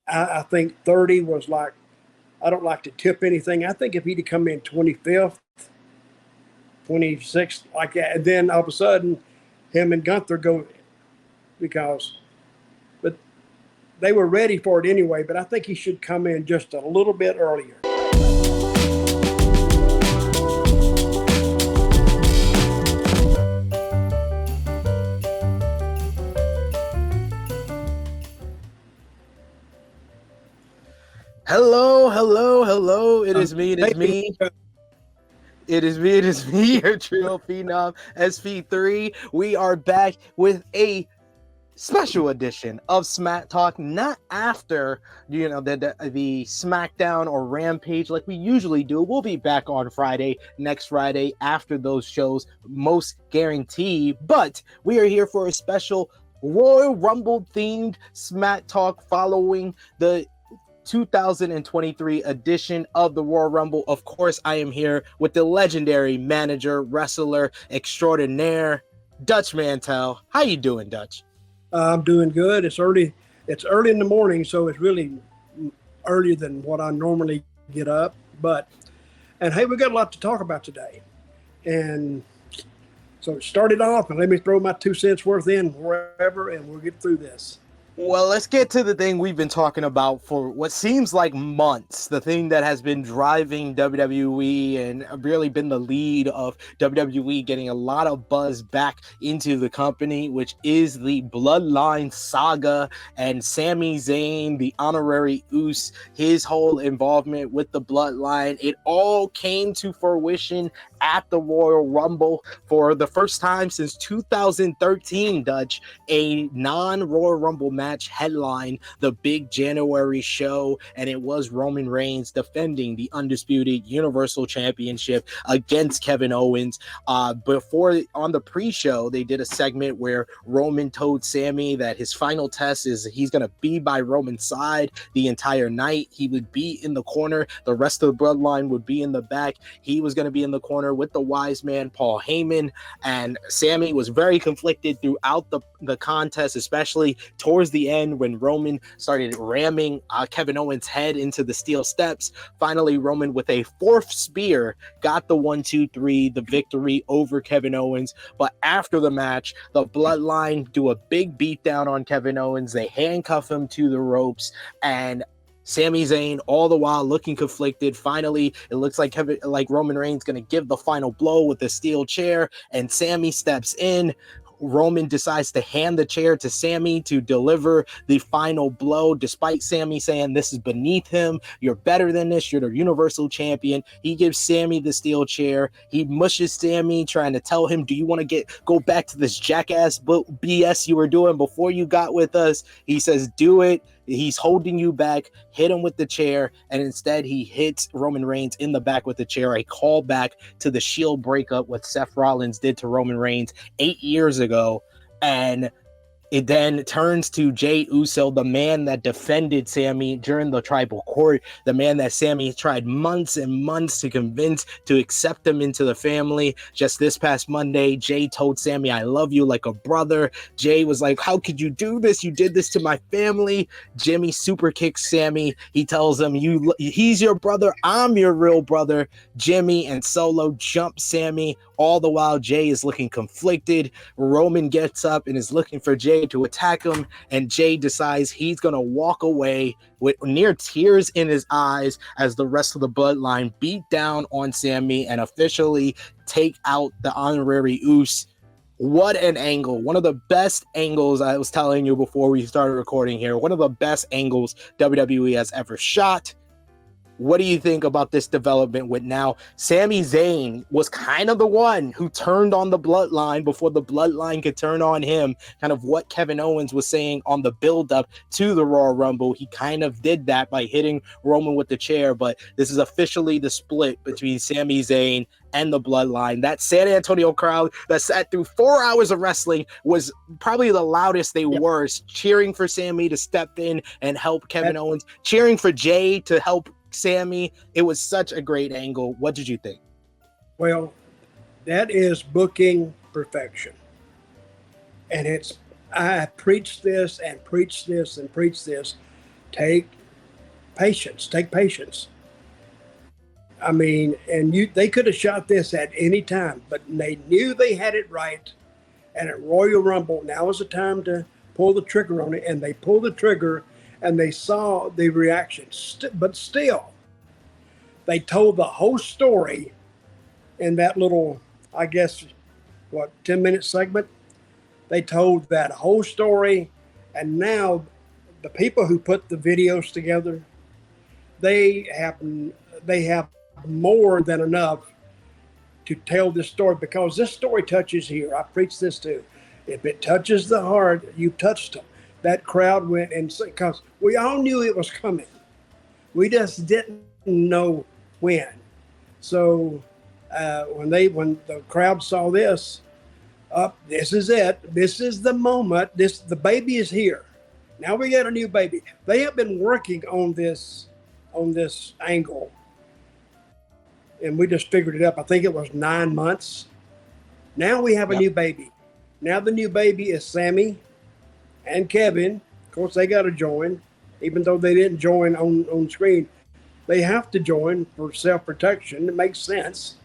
I think 30 was like, I don't like to tip anything. I think if he'd come in 25th, 26th, like that, and then all of a sudden, him and Gunther go because, but they were ready for it anyway. But I think he should come in just a little bit earlier. Hello, hello, hello. It is me. It is me, your trio phenom, SP3. We are back with a special edition of Smack Talk, not after the SmackDown or Rampage like we usually do. We'll be back on next Friday after those shows, most guaranteed. But we are here for a special Royal Rumble themed Smack Talk following the 2023 edition of the Royal Rumble. Of course, I am here with the legendary manager, wrestler extraordinaire, Dutch Mantell. How you doing, Dutch? I'm doing good. It's early in the morning, so it's really earlier than what I normally get up. And hey, we got a lot to talk about today. And so start it off and let me throw my 2 cents worth in wherever, and we'll get through this. Well, let's get to the thing we've been talking about for what seems like months. The thing that has been driving WWE and really been the lead of WWE getting a lot of buzz back into the company, which is the Bloodline saga and Sami Zayn, the honorary Uce, his whole involvement with the Bloodline. It all came to fruition at the Royal Rumble for the first time since 2013, Dutch. A non-Royal Rumble match headline the big January show, and it was Roman Reigns defending the undisputed Universal Championship against Kevin Owens. Before, on the pre-show, they did a segment where Roman told Sami that his final test is he's going to be by Roman's side the entire night. He would be in the corner. The rest of the Bloodline would be in the back. He was going to be in the corner with the wise man Paul Heyman, and Sami was very conflicted throughout the contest, especially towards the end when Roman started ramming Kevin Owens' head into the steel steps. Finally, Roman with a 4th spear got the 1-2-3, the victory over Kevin Owens. But after the match, the Bloodline do a big beatdown on Kevin Owens. They handcuff him to the ropes, and Sami Zayn, all the while looking conflicted. Finally, it looks like Roman Reigns going to give the final blow with the steel chair, and Sami steps in. Roman decides to hand the chair to Sami to deliver the final blow, despite Sami saying this is beneath him. You're better than this. You're the Universal Champion. He gives Sami the steel chair. He mushes Sami, trying to tell him, do you want to go back to this jackass BS you were doing before you got with us? He says, do it. He's holding you back, hit him with the chair, and instead he hits Roman Reigns in the back with the chair. A callback to the Shield breakup, what Seth Rollins did to Roman Reigns 8 years ago. And it then turns to Jey Uso, the man that defended Sami during the tribal court, the man that Sami tried months and months to convince to accept him into the family. Just this past Monday, Jey told Sami, I love you like a brother. Jey was like, how could you do this? You did this to my family. Jimmy super kicks Sami. He tells him, he's your brother. I'm your real brother. Jimmy and Solo jump Sami. All the while, Jey is looking conflicted. Roman gets up and is looking for Jey to attack him, and Jey decides he's going to walk away with near tears in his eyes as the rest of the Bloodline beat down on Sami and officially take out the honorary Uce. What an angle. One of the best angles, I was telling you before we started recording here, one of the best angles WWE has ever shot. What do you think about this development with now Sami Zayn was kind of the one who turned on the Bloodline before the Bloodline could turn on him? Kind of what Kevin Owens was saying on the build-up to the Royal Rumble. He kind of did that by hitting Roman with the chair, but this is officially the split between Sami Zayn and the Bloodline. That San Antonio crowd that sat through 4 hours of wrestling was probably the loudest they were, cheering for Sami to step in and help Kevin Owens, cheering for Jey to help Sami. It was such a great angle. What did you think? Well, that is booking perfection. And I preach this and preach this and preach this. Take patience. Take patience. I mean, and they could have shot this at any time, but they knew they had it right. And at Royal Rumble, now was the time to pull the trigger on it. And they pulled the trigger, and they saw the reaction. But still, they told the whole story in that little, I guess, 10-minute segment. They told that whole story, and now the people who put the videos together, they have more than enough to tell this story, because this story touches here. I preach this too. If it touches the heart, you touched them. That crowd went insane because we all knew it was coming. We just didn't know when. So when the crowd saw this, this is it. This is the moment. The baby is here. Now we got a new baby. They have been working on this angle, and we just figured it up. I think it was 9 months. Now we have a new baby. Now the new baby is Sami and Kevin. Of course, they got to join, even though they didn't join on screen. They have to join for self-protection. It makes sense.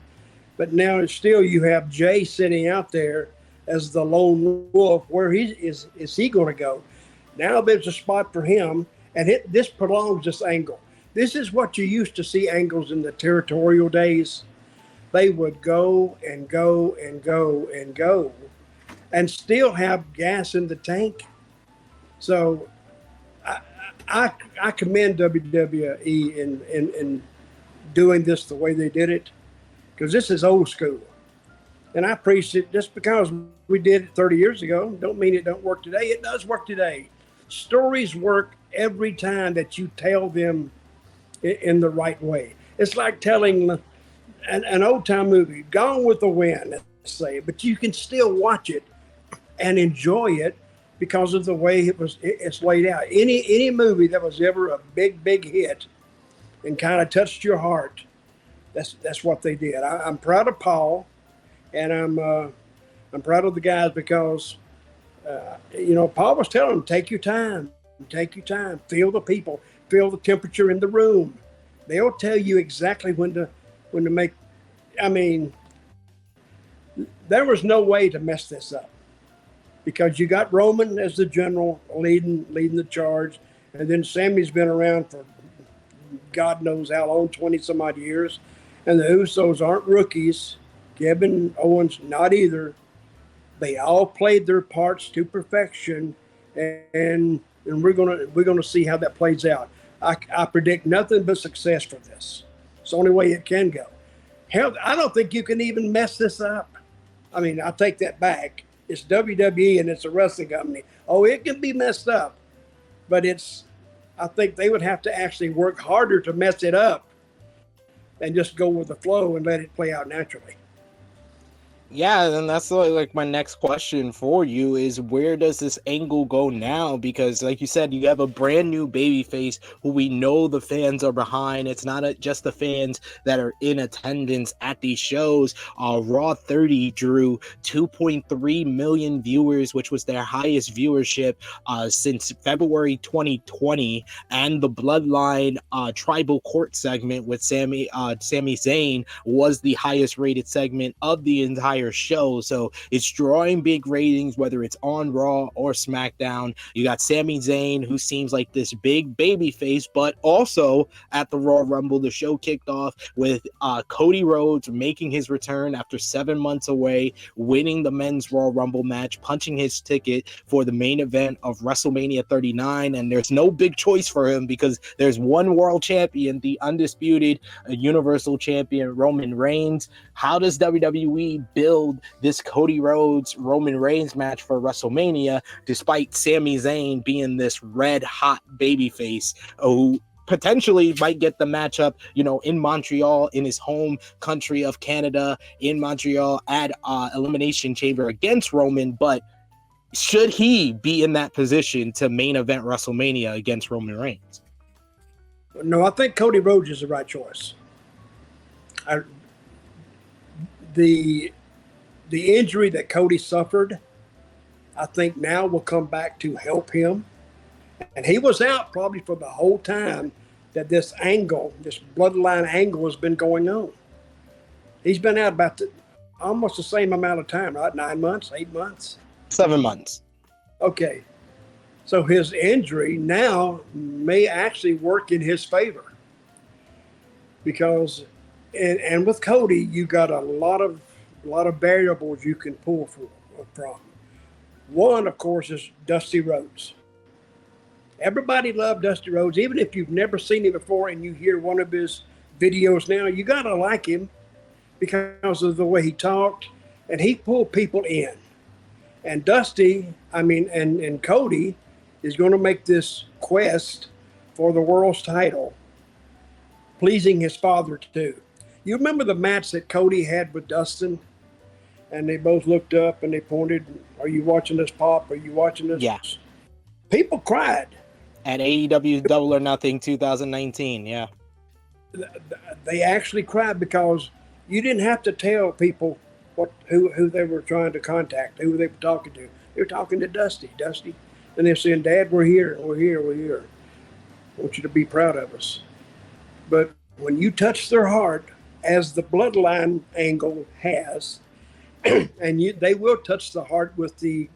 But now it's still, you have Jay sitting out there as the lone wolf. Where is he going to go? Now there's a spot for him, and this prolongs this angle. This is what you used to see angles in the territorial days. They would go and go and go and go and still have gas in the tank. So I commend WWE in doing this the way they did it, because this is old school. And I appreciate it. Just because we did it 30 years ago don't mean it don't work today. It does work today. Stories work every time that you tell them in the right way. It's like telling an old-time movie, Gone with the Wind, let's say, but you can still watch it and enjoy it because of the way it's laid out. Any movie that was ever a big hit and kind of touched your heart, that's what they did. I'm proud of Paul, and I'm proud of the guys because Paul was telling them, take your time, feel the people, feel the temperature in the room. They'll tell you exactly when to make. I mean, there was no way to mess this up, because you got Roman as the general leading the charge, and then Sami's been around for God knows how long, 20 some odd years, and the Usos aren't rookies. Kevin Owens not either. They all played their parts to perfection, and we're gonna see how that plays out. I predict nothing but success for this. It's the only way it can go. Hell, I don't think you can even mess this up. I mean, I take that back. It's WWE and it's a wrestling company. Oh, it can be messed up, but I think they would have to actually work harder to mess it up than just go with the flow and let it play out naturally. Yeah, and that's like my next question for you is, where does this angle go now? Because like you said, you have a brand new babyface who we know the fans are behind. It's not just the fans that are in attendance at these shows. Raw 30 drew 2.3 million viewers, which was their highest viewership since February 2020. And the Bloodline Tribal Court segment with Sami Zayn was the highest rated segment of the entire show. So it's drawing big ratings, whether it's on Raw or SmackDown. You got Sami Zayn, who seems like this big baby face, but also at the Royal Rumble, the show kicked off with Cody Rhodes making his return after 7 months away, winning the men's Royal Rumble match, punching his ticket for the main event of WrestleMania 39. And there's no big choice for him because there's one world champion, the undisputed Universal Champion Roman Reigns. How does WWE build this Cody Rhodes Roman Reigns match for WrestleMania, despite Sami Zayn being this red hot babyface who potentially might get the matchup, in Montreal, in his home country of Canada, in Montreal at Elimination Chamber against Roman? But should he be in that position to main event WrestleMania against Roman Reigns? No, I think Cody Rhodes is the right choice. The injury that Cody suffered, I think now will come back to help him. And he was out probably for the whole time that this bloodline angle has been going on. He's been out about almost the same amount of time, right? 9 months, 8 months? 7 months. Okay. So his injury now may actually work in his favor because, and with Cody, you got a lot of variables you can pull from. One, of course, is Dusty Rhodes. Everybody loved Dusty Rhodes, even if you've never seen him before and you hear one of his videos now, you got to like him because of the way he talked, and he pulled people in. And Dusty, and Cody is going to make this quest for the world's title, pleasing his father too. You remember the match that Cody had with Dustin? And they both looked up and they pointed, "Are you watching this, Pop? Are you watching this?" Yeah. People cried. At AEW Double or Nothing 2019, yeah. They actually cried because you didn't have to tell people who they were trying to contact, who they were talking to. They were talking to Dusty. And they're saying, "Dad, we're here. I want you to be proud of us." But when you touch their heart, as the bloodline angle has, and they will touch the heart with the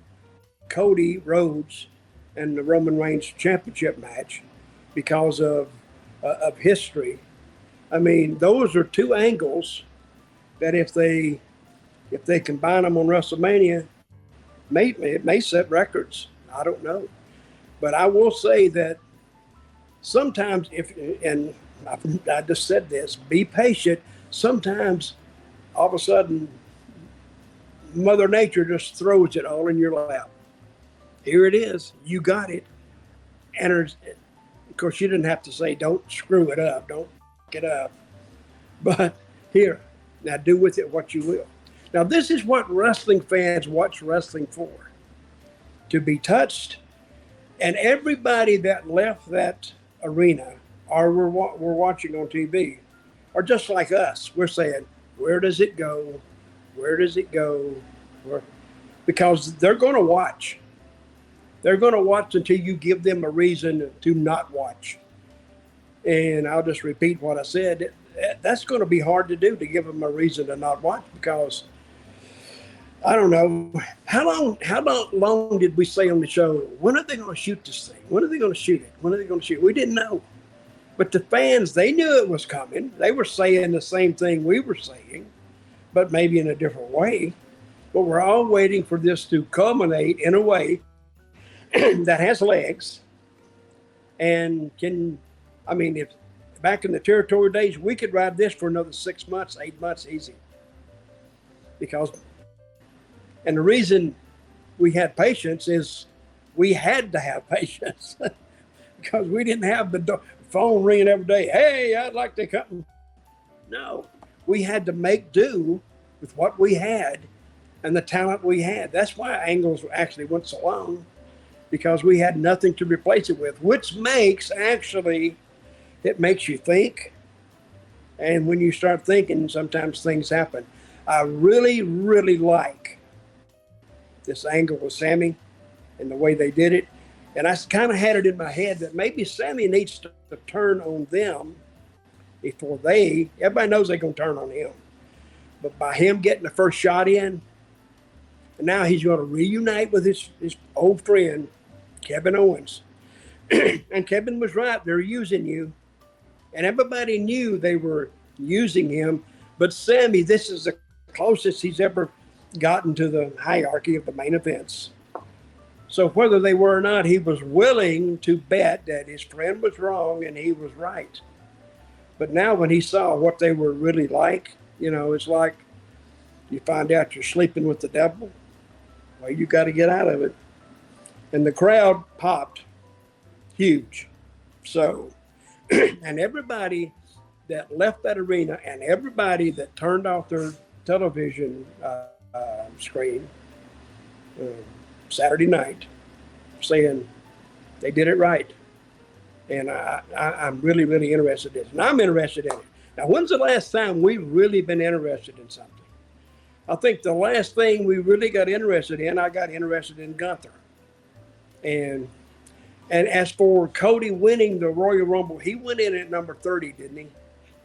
Cody Rhodes and the Roman Reigns championship match because of history. I mean, those are two angles that if they combine them on WrestleMania, it may set records. I don't know. But I will say that sometimes and I just said this, be patient. Sometimes all of a sudden Mother Nature just throws it all in your lap. Here it is. You got it. And of course, you didn't have to say, "Don't screw it up. Don't fuck it up." But here, now do with it what you will. Now, this is what wrestling fans watch wrestling for. To be touched. And everybody that left that arena or we're watching on TV are just like us. We're saying, where does it go? Where does it go? Because they're going to watch. They're going to watch until you give them a reason to not watch. And I'll just repeat what I said. That's going to be hard to do, to give them a reason to not watch, because I don't know. How long did we say on the show, when are they going to shoot this thing? When are they going to shoot it? When are they going to shoot it? We didn't know. But the fans, they knew it was coming. They were saying the same thing we were saying, but maybe in a different way. But we're all waiting for this to culminate in a way that has legs and if back in the territory days, we could ride this for another 6 months, 8 months, easy. And the reason we had patience is we had to have patience because we didn't have the phone ringing every day. "Hey, I'd like to come." No, we had to make do with what we had and the talent we had. That's why Angles actually went so long, because we had nothing to replace it with, which it makes you think. And when you start thinking, sometimes things happen. I really, really like this angle with Sami and the way they did it. And I kind of had it in my head that maybe Sami needs to turn on them before everybody knows they're going to turn on him. But by him getting the first shot in, and now he's going to reunite with his old friend, Kevin Owens. And Kevin was right. They're using you. And everybody knew they were using him. But Sami, this is the closest he's ever gotten to the hierarchy of the main events. So whether they were or not, he was willing to bet that his friend was wrong and he was right. But now when he saw what they were really like, it's like you find out you're sleeping with the devil. Well, you got to get out of it. And the crowd popped huge. So, and everybody that left that arena and everybody that turned off their television screen Saturday night saying they did it right. And I'm really, really interested in this. And I'm interested in it. Now, when's the last time we've really been interested in something? I think the last thing we really got interested in, I got interested in Gunther. And And as for Cody winning the Royal Rumble, he went in at number 30, didn't he?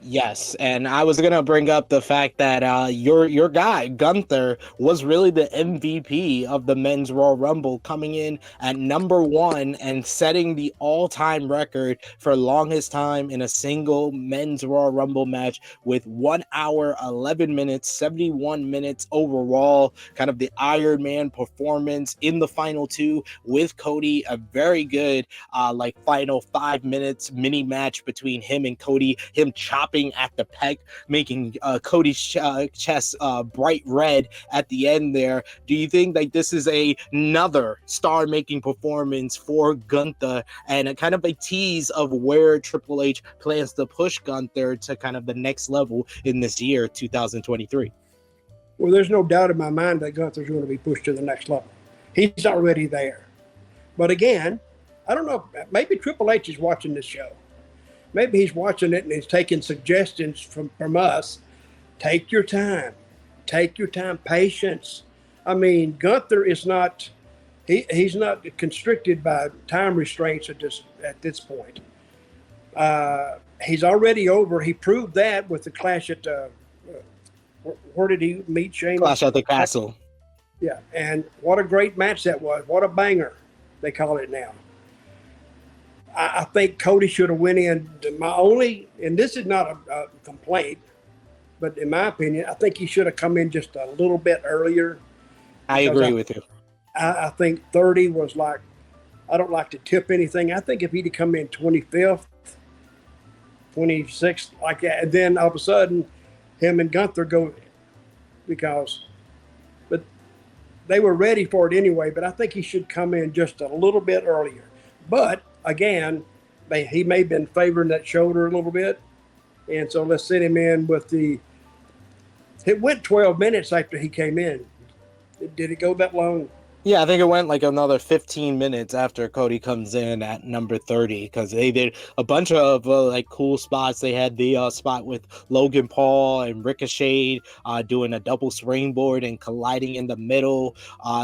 Yes, and I was gonna bring up the fact that your guy Gunther was really the MVP of the men's Royal Rumble, coming in at number one and setting the all-time record for longest time in a single men's Royal Rumble match with 1 hour 11 minutes 71 minutes overall. Kind of the Iron Man performance in the final two with Cody, a very good like final 5 minutes mini match between him and Cody, him chopping at the pec, making Cody's chest bright red at the end there. Do you think like this is another star-making performance for Gunther and a kind of a tease of where Triple H plans to push Gunther to kind of the next level in this year, 2023? Well, there's no doubt in my mind that Gunther's going to be pushed to the next level. He's already there. But again, I don't know, maybe Triple H is watching this show. Maybe he's watching it and he's taking suggestions from us. Take your time. Take your time. Patience. I mean, Gunther is not, he's not constricted by time restraints at this point. He's already over. He proved that with the clash at, where did he meet Shane? Clash at the Castle. Yeah, and what a great match that was. What a banger, they call it now. I think Cody should have went in. My only, and this is not a complaint, but in my opinion, I think he should have come in just a little bit earlier. I agree with you. I think 30 was like, I don't like to tip anything. I think if he'd have come in 25th, 26th, like that, and then all of a sudden, him and Gunther go, but they were ready for it anyway, but I think he should come in just a little bit earlier. But again, he may have been favoring that shoulder a little bit. And so let's send him in with it went 12 minutes after he came in. Did it go that long? Yeah, I think it went like another 15 minutes after Cody comes in at number 30, because they did a bunch of like cool spots. They had the spot with Logan Paul and Ricochet doing a double springboard and colliding in the middle.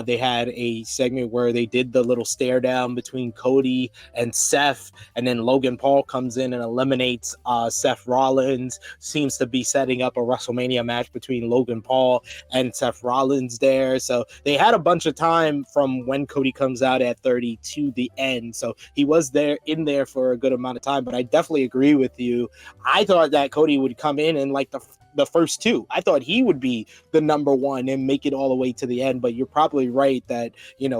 They had a segment where they did the little stare down between Cody and Seth, and then Logan Paul comes in and eliminates Seth Rollins. Seems to be setting up a WrestleMania match between Logan Paul and Seth Rollins there. So they had a bunch of time from when Cody comes out at 30 to the end. So he was in there for a good amount of time, but I definitely agree with you. I thought that Cody would come in like the first two. I thought he would be the number one and make it all the way to the end, but you're probably right that,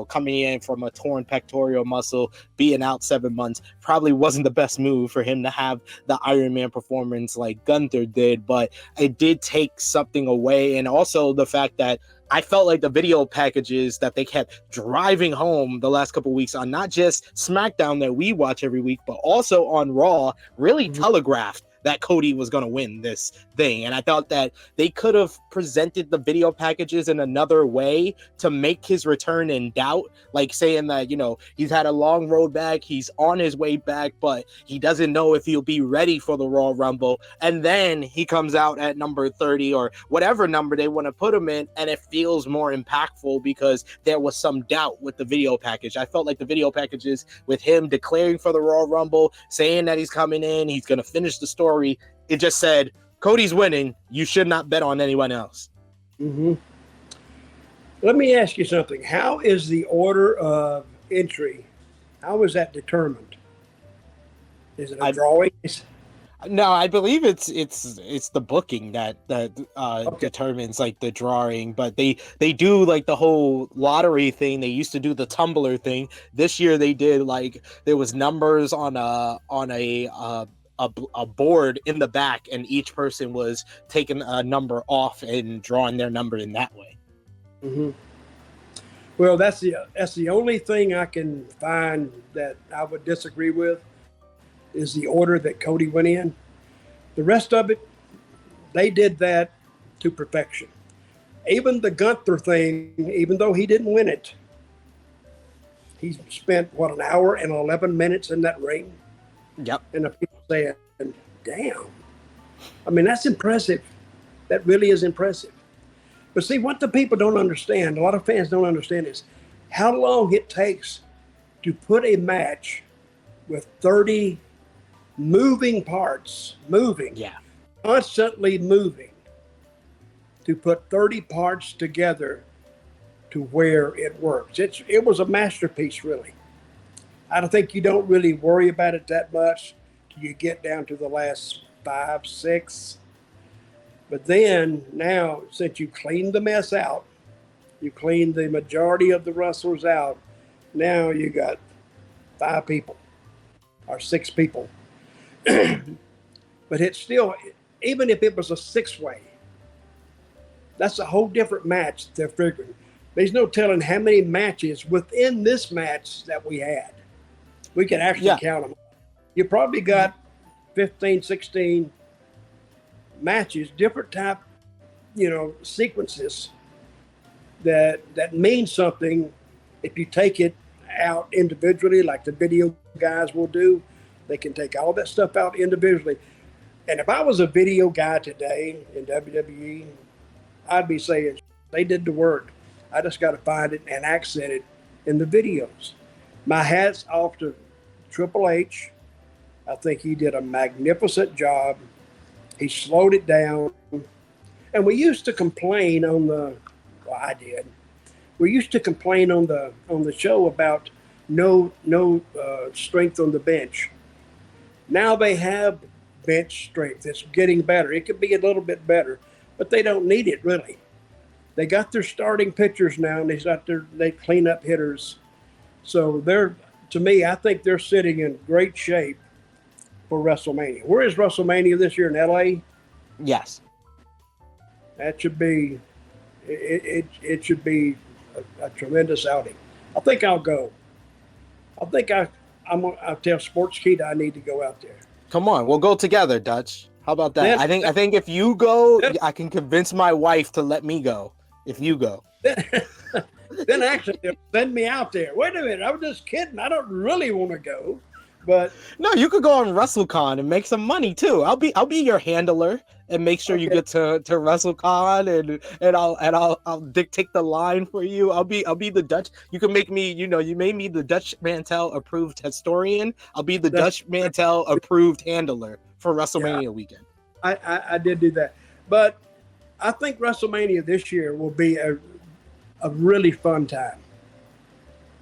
coming in from a torn pectoral muscle, being out 7 months, probably wasn't the best move for him to have the Iron Man performance like Gunther did, but it did take something away. And also the fact that I felt like the video packages that they kept driving home the last couple of weeks on not just SmackDown that we watch every week, but also on Raw, really telegraphed that Cody was going to win this thing. And I thought that they could have presented the video packages in another way to make his return in doubt, like saying that, he's had a long road back, he's on his way back, but he doesn't know if he'll be ready for the Royal Rumble. And then he comes out at number 30 or whatever number they want to put him in, and it feels more impactful because there was some doubt with the video package. I felt like the video packages with him declaring for the Royal Rumble, saying that he's coming in, he's going to finish the story, it just said, Cody's winning. You should not bet on anyone else. Mm-hmm. Let me ask you something. How is the order of entry? How is that determined? Is it a drawing? No, I believe it's the booking that determines like the drawing, but they do like the whole lottery thing. They used to do the tumbler thing. This year they did like there was numbers on a board in the back, and each person was taking a number off and drawing their number in that way. Mm-hmm. Well, that's the only thing I can find that I would disagree with is the order that Cody went in. The rest of it, they did that to perfection. Even the Gunther thing, even though he didn't win it, he spent, an hour and 11 minutes in that ring? Yep. And the people saying, damn. I mean, that's impressive. That really is impressive. But see, what the people don't understand, a lot of fans don't understand is how long it takes to put a match with 30 moving parts, Yeah. constantly moving, to put 30 parts together to where it works. It was a masterpiece, really. I don't think you don't really worry about it that much till you get down to the last 5, 6. But then now, since you cleaned the mess out, you cleaned the majority of the wrestlers out, now you got 5 people or 6 people. But it's still, even if it was a 6-way, that's a whole different match they're figuring. There's no telling how many matches within this match that we had. We can actually count them. You probably got 15, 16 matches, different type, sequences that mean something. If you take it out individually, like the video guys will do, they can take all that stuff out individually. And if I was a video guy today in WWE, I'd be saying they did the work. I just got to find it and accent it in the videos. My hat's off to Triple H. I think he did a magnificent job. He slowed it down. And we used to complain I did. We used to complain on the show about no strength on the bench. Now they have bench strength. It's getting better. It could be a little bit better, but they don't need it really. They got their starting pitchers now, and they clean up hitters. So to me, I think they're sitting in great shape for WrestleMania. Where is WrestleMania this year, in LA? Yes. That should be it should be a tremendous outing. I think I'll go. I think I'll tell Sportskeeda I need to go out there. Come on, we'll go together, Dutch. How about that? I think if you go, I can convince my wife to let me go. If you go, then actually they'll send me out there. Wait a minute, I was just kidding. I don't really want to go, but no, you could go on WrestleCon and make some money too. I'll be your handler and make sure you get to WrestleCon and I'll dictate the line for you. I'll be the Dutch. You can make me, you made me the Dutch Mantell approved historian. I'll be the Dutch Mantell approved handler for WrestleMania weekend. I did do that, but I think WrestleMania this year will be a really fun time.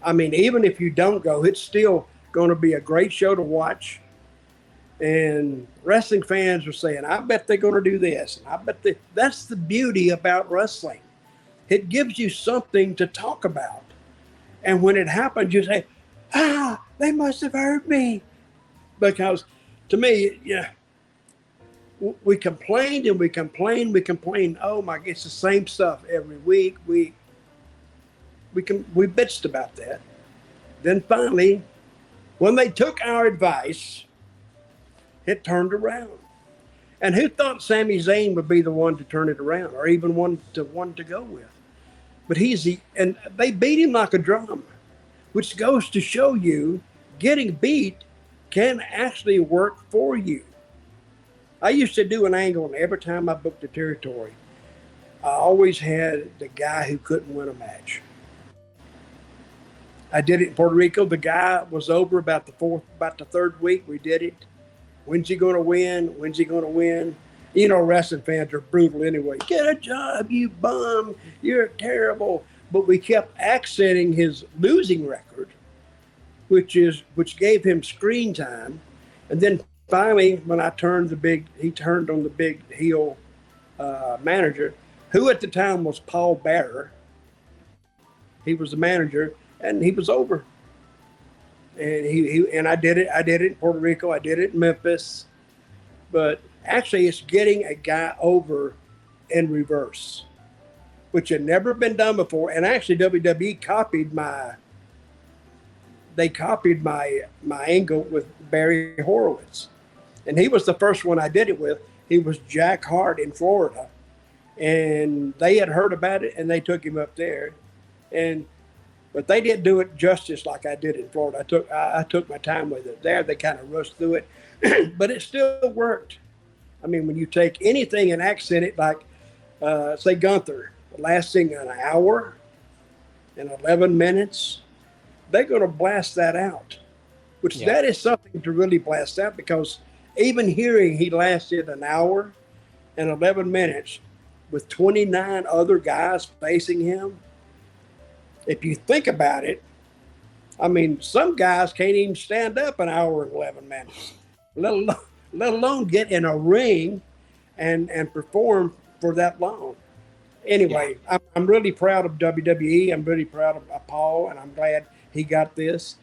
I mean, even if you don't go, it's still going to be a great show to watch. And wrestling fans are saying, I bet they're going to do this. I bet that's the beauty about wrestling. It gives you something to talk about. And when it happens, you say, they must have heard me. Because to me, we complained and we complained. Oh my, it's the same stuff every week. We bitched about that. Then finally, when they took our advice, it turned around. And who thought Sami Zayn would be the one to turn it around, or even one to go with? But and they beat him like a drum, which goes to show you getting beat can actually work for you. I used to do an angle, and every time I booked a territory, I always had the guy who couldn't win a match. I did it in Puerto Rico. The guy was over about the third week. We did it. When's he going to win? When's he going to win? Wrestling fans are brutal anyway. Get a job, you bum. You're terrible. But we kept accenting his losing record, which gave him screen time. And then finally, when he turned on the big heel manager, who at the time was Paul Bearer. He was the manager, and he was over. And I did it in Puerto Rico. I did it in Memphis. But actually, it's getting a guy over in reverse, which had never been done before. And actually, WWE copied my angle with Barry Horowitz. And he was the first one I did it with. He was Jack Hart in Florida. And they had heard about it, and they took him up there. But they didn't do it justice like I did in Florida. I took my time with it. There, they kind of rushed through it. But it still worked. I mean, when you take anything and accent it like, say, Gunther, lasting an hour and 11 minutes, they're going to blast that out which that is something to really blast out, because even hearing he lasted an hour and 11 minutes with 29 other guys facing him, if you think about it, I mean, some guys can't even stand up an hour and 11 minutes, let alone get in a ring and perform for that long. Anyway, I'm really proud of WWE. I'm really proud of Paul, and I'm glad he got this.